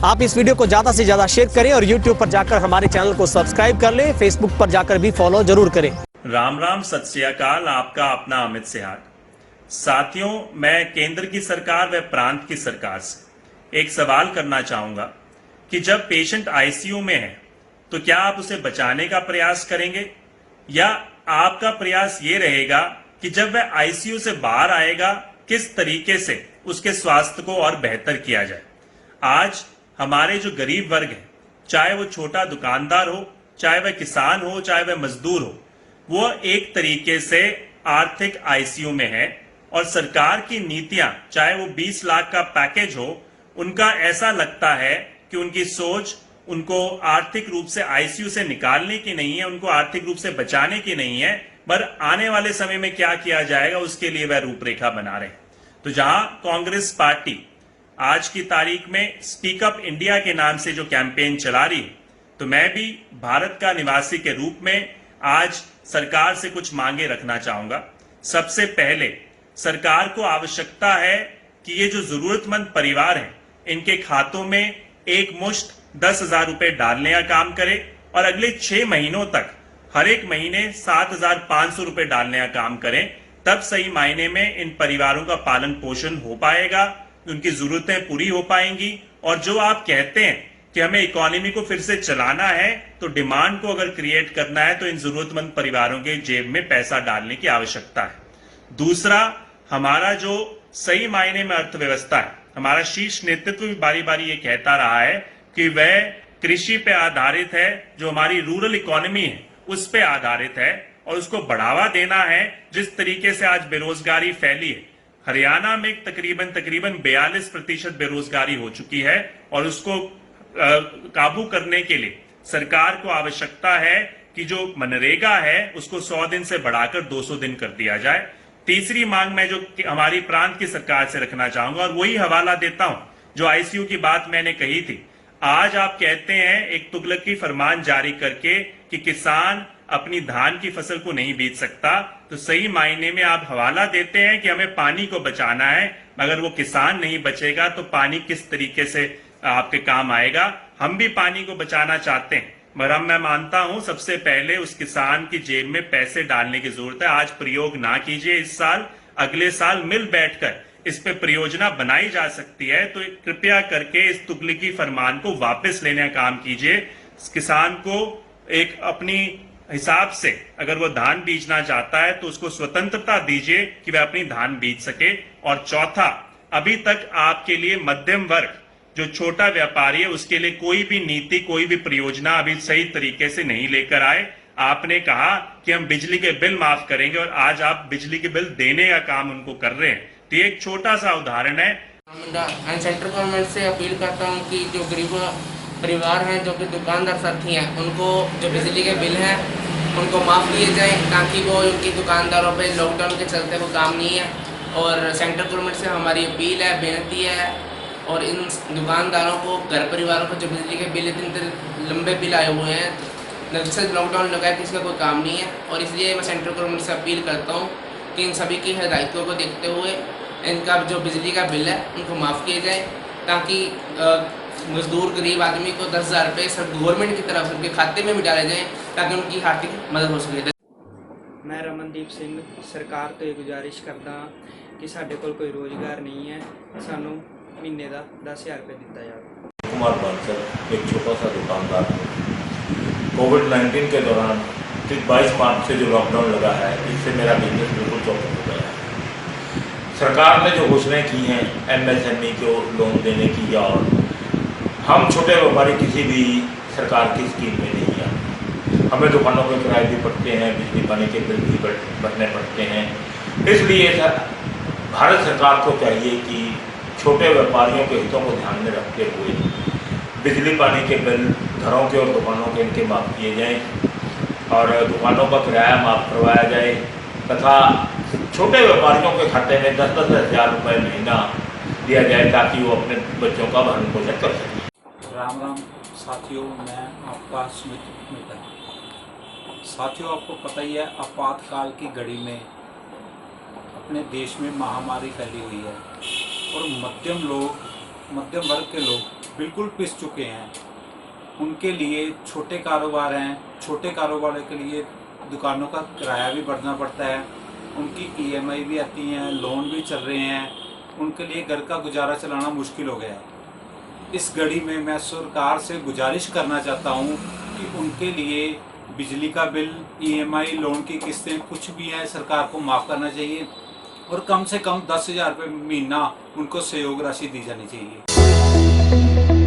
आप इस वीडियो को ज़्यादा से ज़्यादा शेयर करें और यूट्यूब पर जाकर हमारे चैनल को सब्सक्राइब कर लें, फेसबुक पर जाकर भी फॉलो जरूर करें। राम राम, सत श्री अकाल। आपका अपना अमित सिहाग। साथियों, मैं केंद्र की सरकार व प्रांत की सरकार से एक सवाल करना चाहूंगा कि जब पेशेंट आईसीयू में है तो क्या आप उसे बचाने का प्रयास करेंगे या आपका प्रयास ये रहेगा कि जब वह आईसीयू से बाहर आएगा किस तरीके से उसके स्वास्थ्य को और बेहतर किया जाए। आज हमारे जो गरीब वर्ग है, चाहे वो छोटा दुकानदार हो, चाहे वह किसान हो, चाहे वह मजदूर हो, वो एक तरीके से आर्थिक आईसीयू में है और सरकार की नीतियां, चाहे वो 20 लाख का पैकेज हो, उनका ऐसा लगता है कि उनकी सोच उनको आर्थिक रूप से आईसीयू से निकालने की नहीं है, उनको आर्थिक रूप से बचाने की नहीं है, पर आने वाले समय में क्या किया जाएगा उसके लिए वह रूपरेखा बना रहे हैं। तो जहां कांग्रेस पार्टी आज की तारीख में स्पीक अप इंडिया के नाम से जो कैंपेन चला रही है, तो मैं भी भारत का निवासी के रूप में आज सरकार से कुछ मांगे रखना चाहूंगा। सबसे पहले सरकार को आवश्यकता है कि ये जो जरूरतमंद परिवार हैं, इनके खातों में एक मुश्त 10,000 रुपए डालने का काम करे और अगले 6 महीनों तक हर एक महीने 7,500 रुपए डालने का काम करें। तब सही मायने में इन परिवारों का पालन पोषण हो पाएगा, उनकी जरूरतें पूरी हो पाएंगी। और जो आप कहते हैं कि हमें इकोनॉमी को फिर से चलाना है, तो डिमांड को अगर क्रिएट करना है तो इन जरूरतमंद परिवारों के जेब में पैसा डालने की आवश्यकता है। दूसरा, हमारा जो सही मायने में अर्थव्यवस्था है, हमारा शीर्ष नेतृत्व भी बारी बारी ये कहता रहा है कि वह कृषि पे आधारित है, जो हमारी रूरल इकोनॉमी है उस पे आधारित है और उसको बढ़ावा देना है। जिस तरीके से आज बेरोजगारी फैली है, हरियाणा में तकरीबन 42% बेरोजगारी हो चुकी है और उसको काबू करने के लिए सरकार को आवश्यकता है कि जो मनरेगा है उसको 100 दिन से बढ़ाकर 200 दिन कर दिया जाए। तीसरी मांग मैं जो हमारी प्रांत की सरकार से रखना चाहूंगा और वही हवाला देता हूं जो आईसीयू की बात मैंने कही थी। आज आप कहते हैं एक तुगलकी फरमान जारी करके कि किसान अपनी धान की फसल को नहीं बेच सकता, तो सही मायने में आप हवाला देते हैं कि हमें पानी को बचाना है, मगर वो किसान नहीं बचेगा तो पानी किस तरीके से आपके काम आएगा। हम भी पानी को बचाना चाहते हैं, मगर मैं मानता हूं सबसे पहले उस किसान की जेब में पैसे डालने की जरूरत है। आज प्रयोग ना कीजिए, इस साल अगले साल मिल बैठकर इस पे परियोजना बनाई जा सकती है। तो कृपया करके इस तुगलकी फरमान को वापस लेने का काम कीजिए। किसान को एक अपनी हिसाब से अगर वो धान बीजना चाहता है तो उसको स्वतंत्रता दीजिए कि वह अपनी धान बीज सके। और चौथा, अभी तक आपके लिए मध्यम वर्ग जो छोटा व्यापारी है उसके लिए कोई भी नीति, कोई भी परियोजना अभी सही तरीके से नहीं लेकर आए। आपने कहा कि हम बिजली के बिल माफ करेंगे और आज आप बिजली के बिल देने का काम उनको कर रहे हैं। तो एक छोटा सा उदाहरण है। सेंट्रल गवर्नमेंट से अपील करता हूँ कि जो गरीब परिवार हैं, जो कि दुकानदार साथी हैं, उनको जो बिजली के बिल हैं उनको माफ़ किए जाएं, ताकि वो उनकी दुकानदारों पे लॉकडाउन के चलते वो काम नहीं है। और सेंट्रल गवर्नमेंट से हमारी अपील है, बेनती है, और इन दुकानदारों को, घर परिवारों को जो बिजली के बिल इतने लंबे बिल आए हुए हैं, जब से लॉकडाउन लगा है, किसी का कोई काम नहीं है। और इसलिए मैं सेंट्रल गवर्नमेंट से अपील करता हूँ कि इन सभी की हिदायतों को देखते हुए इनका जो बिजली का बिल है उनको माफ़ किए जाए, ताकि मजदूर गरीब आदमी को 10,000 रुपये सब गवर्नमेंट की तरफ से उनके खाते में भी डाले जाएँ, ताकि उनकी आर्थिक मदद हो सके। मैं रमनदीप सिंह सरकार तो ये गुजारिश करता कि साढ़े कोल कोई रोज़गार नहीं है, सानू महीने का 10,000 रुपये दिता जाए। कुमार बांसर, एक छोटा सा दुकानदार। कोविड-19 के दौरान 22 मार्च से जो लॉकडाउन लगा है, इससे मेरा बिजनेस बिल्कुल चौपट हो गया है। सरकार ने जो घोषणाएं की हैं एमएसएमई को लोन देने की, और हम छोटे व्यापारी किसी भी सरकार की स्कीम में नहीं है। हमें दुकानों के किराए भी पड़ते हैं, बिजली पानी के बिल भी भरने पड़ते हैं। इसलिए भारत सरकार को चाहिए कि छोटे व्यापारियों के हितों को ध्यान में रखते हुए बिजली पानी के बिल घरों के और दुकानों के इनके माफ़ किए जाएं और दुकानों का किराया माफ़ करवाया जाए, तथा छोटे व्यापारियों के खाते में 10-10 हज़ार रुपये महीना दिया जाए, ताकि वो अपने बच्चों का भरण पोषण कर सकें। राम राम साथियों, मैं आपका सुमित मित्तल। साथियों, आपको पता ही है आपातकाल की घड़ी में अपने देश में महामारी फैली हुई है और मध्यम लोग मध्यम वर्ग के लोग बिल्कुल पिस चुके हैं। उनके लिए छोटे कारोबार हैं, छोटे कारोबार के लिए दुकानों का किराया भी भरना पड़ता है, उनकी ईएमआई भी आती हैं, लोन भी चल रहे हैं, उनके लिए घर का गुजारा चलाना मुश्किल हो गया है। इस घड़ी में मैं सरकार से गुजारिश करना चाहता हूँ कि उनके लिए बिजली का बिल, ईएमआई, लोन की किस्तें कुछ भी हैं सरकार को माफ़ करना चाहिए और कम से कम 10,000 रुपये महीना उनको सहयोग राशि दी जानी चाहिए।